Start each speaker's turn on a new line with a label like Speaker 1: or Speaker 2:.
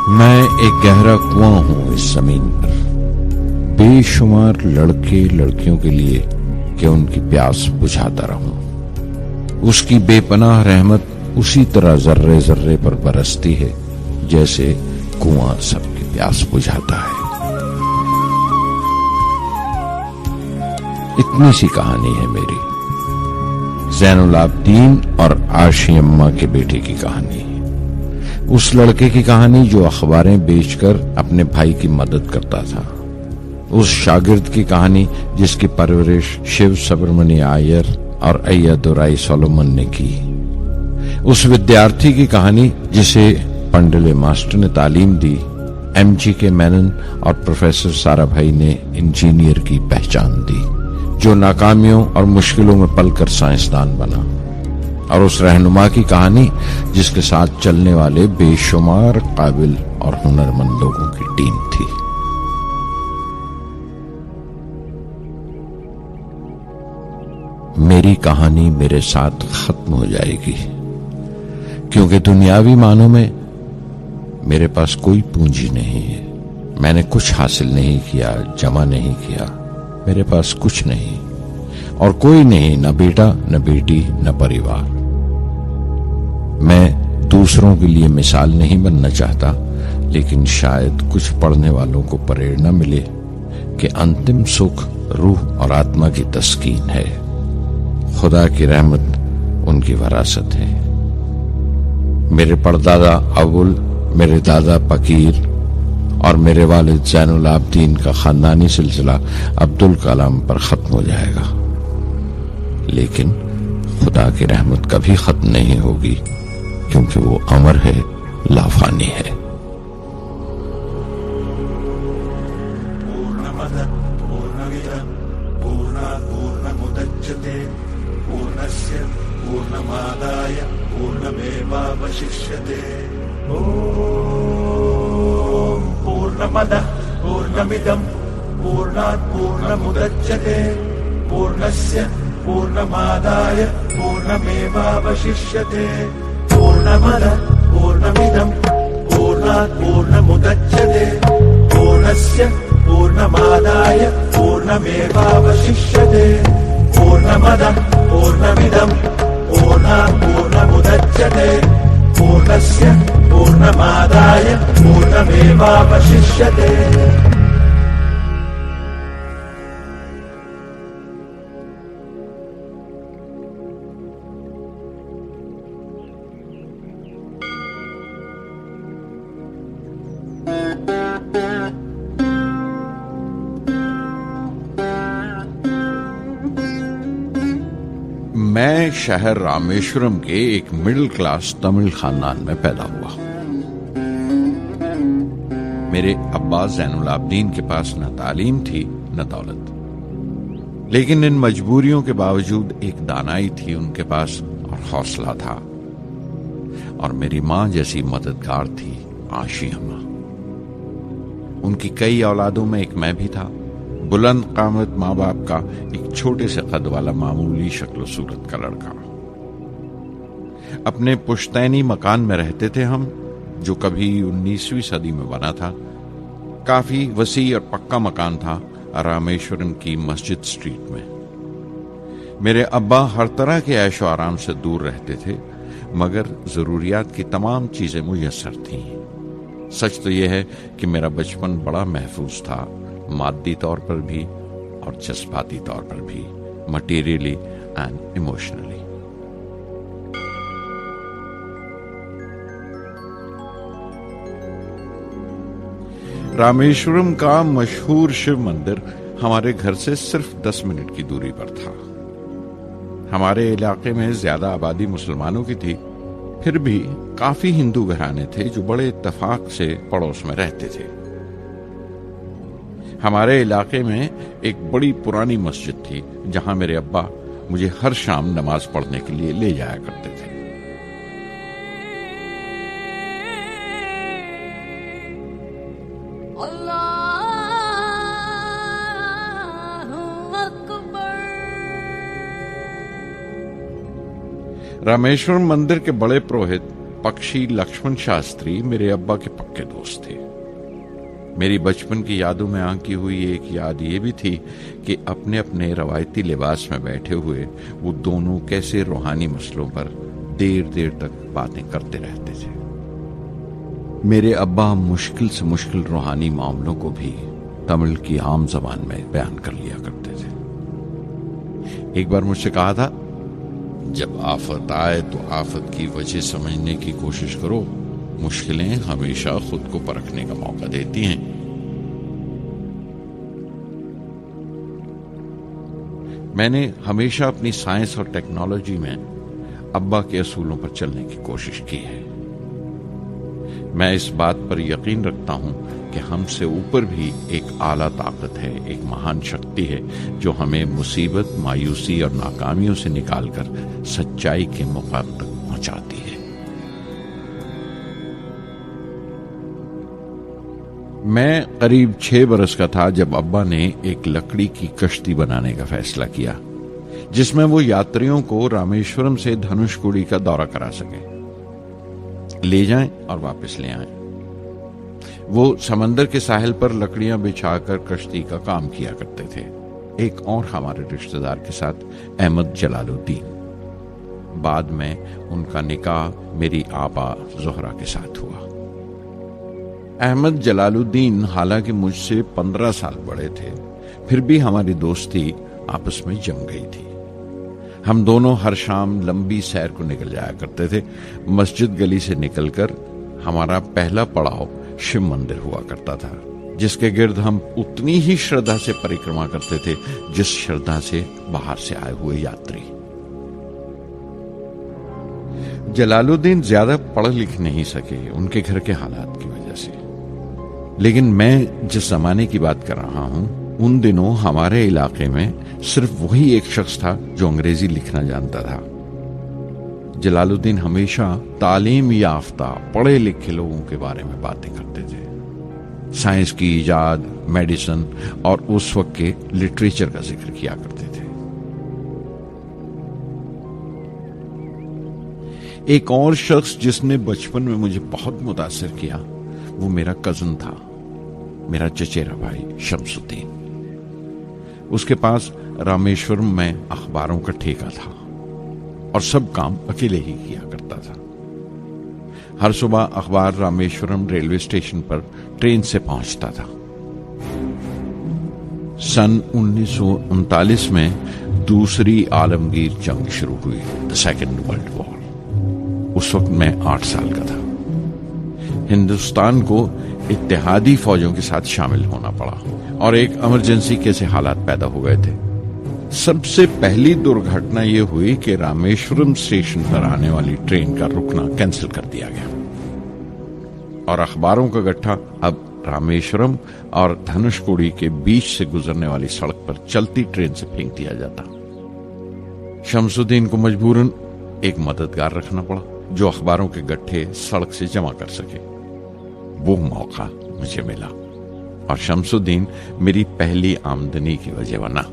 Speaker 1: میں ایک گہرا کنواں ہوں اس زمین پر، بے شمار لڑکے لڑکیوں کے لیے کہ ان کی پیاس بجھاتا رہوں۔ اس کی بے پناہ رحمت اسی طرح ذرے ذرے پر برستی ہے جیسے کنواں سب کی پیاس بجھاتا ہے۔ اتنی سی کہانی ہے میری، زین العابدین اور عاشی اماں کے بیٹے کی کہانی، اس لڑکے کی کہانی جو اخباریں بیچ کر اپنے بھائی کی مدد کرتا تھا، اس شاگرد کی کہانی جس کی پرورش شیو سبرمنی آئیر اور ایادورائی سولومن نے کی، اس ودیارتھی کی کہانی جسے پنڈلے ماسٹر نے تعلیم دی، ایم جی کے مینن اور پروفیسر سارا بھائی نے انجینئر کی پہچان دی، جو ناکامیوں اور مشکلوں میں پل کر سائنسدان بنا، اور اس رہنما کی کہانی جس کے ساتھ چلنے والے بے شمار قابل اور ہنرمند لوگوں کی ٹیم تھی۔ میری کہانی میرے ساتھ ختم ہو جائے گی، کیونکہ دنیاوی معنوں میں میرے پاس کوئی پونجی نہیں ہے، میں نے کچھ حاصل نہیں کیا، جمع نہیں کیا، میرے پاس کچھ نہیں اور کوئی نہیں، نہ بیٹا نہ بیٹی نہ پریوار۔ میں دوسروں کے لیے مثال نہیں بننا چاہتا، لیکن شاید کچھ پڑھنے والوں کو پریرنا ملے کہ انتم سکھ روح اور آتما کی تسکین ہے، خدا کی رحمت ان کی وراثت ہے۔ میرے پردادا اول، میرے دادا پکیر اور میرے والد زین العابدین کا خاندانی سلسلہ عبدالکلام پر ختم ہو جائے گا، لیکن خدا کی رحمت کبھی ختم نہیں ہوگی، کیونکہ وہ امر ہے، لافانی ہے۔
Speaker 2: पूर्णमदः पूर्णमिदं पूर्णात् पूर्णमुदच्यते पूर्णस्य पूर्णमादाय पूर्णमेवावशिष्यते। पूर्णमदः पूर्णमिदं पूर्णात् पूर्णमुदच्यते पूर्णस्य पूर्णमादाय पूर्णमेवावशिष्यते। पूर्णमदः पूर्णमिदं पूर्णात् पूर्णमुदच्यते पूर्णस्य पूर्णमादाय पूर्णमेवावशिष्यते।
Speaker 1: میں شہر رامیشورم کے ایک مڈل کلاس تمل خاندان میں پیدا ہوا۔ میرے ابا زین العابدین کے پاس نہ تعلیم تھی نہ دولت، لیکن ان مجبوریوں کے باوجود ایک دانائی تھی ان کے پاس اور حوصلہ تھا، اور میری ماں جیسی مددگار تھی عاشی اماں۔ ان کی کئی اولادوں میں ایک میں بھی تھا، بلند قامت ماں باپ کا ایک چھوٹے سے قد والا معمولی شکل و صورت کا لڑکا۔ اپنے پشتینی مکان میں رہتے تھے ہم، جو کبھی 19ویں صدی میں بنا تھا۔ کافی وسیع اور پکا مکان تھا رامیشورم کی مسجد اسٹریٹ میں۔ میرے ابا ہر طرح کے عیش و آرام سے دور رہتے تھے، مگر ضروریات کی تمام چیزیں میسر تھیں۔ سچ تو یہ ہے کہ میرا بچپن بڑا محفوظ تھا، مادی طور پر بھی اور جذباتی طور پر بھی، مٹیریلی اینڈ ایموشنلی۔ رامیشورم کا مشہور شیو مندر ہمارے گھر سے صرف 10 منٹ کی دوری پر تھا۔ ہمارے علاقے میں زیادہ آبادی مسلمانوں کی تھی، پھر بھی کافی ہندو گھرانے تھے جو بڑے اتفاق سے پڑوس میں رہتے تھے۔ ہمارے علاقے میں ایک بڑی پرانی مسجد تھی جہاں میرے ابا مجھے ہر شام نماز پڑھنے کے لیے لے جایا کرتے تھے۔ रामेश्वरम मंदिर के बड़े पुरोहित पक्षी लक्ष्मण शास्त्री मेरे अब्बा के पक्के दोस्त थे। मेरी बचपन की यादों में आंकी हुई एक याद ये भी थी कि अपने अपने रवायती लिबास में बैठे हुए वो दोनों कैसे रूहानी मसलों पर देर देर तक बातें करते रहते थे। मेरे अब्बा मुश्किल से मुश्किल रूहानी मामलों को भी तमिल की आम जबान में बयान कर लिया करते थे। एक बार मुझसे कहा था, जब आफत आए तो आफत की वजह समझने की कोशिश करो, मुश्किलें हमेशा खुद को परखने का मौका देती हैं। मैंने हमेशा अपनी साइंस और टेक्नोलॉजी में अब्बा के असूलों पर चलने की कोशिश की है। मैं इस बात पर यकीन रखता हूं कि हमसे ऊपर भी एक आला ताकत है, एक महान शक्ति है जो हमें मुसीबत, मायूसी और नाकामियों से निकालकर सच्चाई के मुकाम तक पहुंचाती है। मैं करीब 6 बरस का था जब अब्बा ने एक लकड़ी की कश्ती बनाने का फैसला किया, जिसमें वो यात्रियों को रामेश्वरम से धनुषकोडी का दौरा करा सके, ले जाएं और वापस ले आएं। वो समंदर के साहिल पर लकड़ियां बिछाकर कश्ती का काम किया करते थे। एक और हमारे रिश्तेदार के साथ, अहमद जलालुद्दीन। बाद में उनका निकाह मेरी आपा जोहरा के साथ हुआ। अहमद जलालुद्दीन हालांकि मुझसे 15 साल बड़े थे, फिर भी हमारी दोस्ती आपस में जम गई थी। हम दोनों हर शाम लंबी सैर को निकल जाया करते थे। मस्जिद गली से निकलकर हमारा पहला पड़ाव शिव मंदिर हुआ करता था, जिसके गिर्द हम उतनी ही श्रद्धा से परिक्रमा करते थे जिस श्रद्धा से बाहर से आए हुए यात्री। जलालुद्दीन ज्यादा पढ़ लिख नहीं सके उनके घर के हालात की वजह से, लेकिन मैं जिस जमाने की बात कर रहा हूं, उन दिनों हमारे इलाके में सिर्फ वही एक शख्स था जो अंग्रेजी लिखना जानता था। जलालुद्दीन हमेशा तालीम याफ्ता पढ़े लिखे लोगों के बारे में बातें करते थे, साइंस की इजाद, मेडिसिन और उस वक्त के लिटरेचर का जिक्र किया करते थे। एक और शख्स जिसने बचपन में मुझे बहुत मुतासिर किया वो मेरा कजन था, मेरा चचेरा भाई शमसुद्दीन। उसके पास रामेश्वरम में अखबारों का ठेका था और सब काम अकेले ही किया करता था। हर सुबह अखबार रामेश्वरम रेलवे स्टेशन पर ट्रेन से पहुंचता था। सन 1939 में दूसरी आलमगीर जंग शुरू हुई, द सेकेंड वर्ल्ड वॉर। उस वक्त मैं 8 साल का था। हिंदुस्तान को इत्तेहादी फौजों के साथ शामिल होना पड़ा और एक इमरजेंसी के से हालात पैदा हो गए थे। सबसे पहली दुर्घटना यह हुई कि रामेश्वरम स्टेशन पर आने वाली ट्रेन का रुकना कैंसिल कर दिया गया और अखबारों का गट्ठा अब रामेश्वरम और धनुषकोडी के बीच से गुजरने वाली सड़क पर चलती ट्रेन से फेंक दिया जाता। शमसुद्दीन को मजबूरन एक मददगार रखना पड़ा जो अखबारों के गट्ठे सड़क से जमा कर सके। वो मौका मुझे मिला और शमसुद्दीन मेरी पहली आमदनी की वजह बना।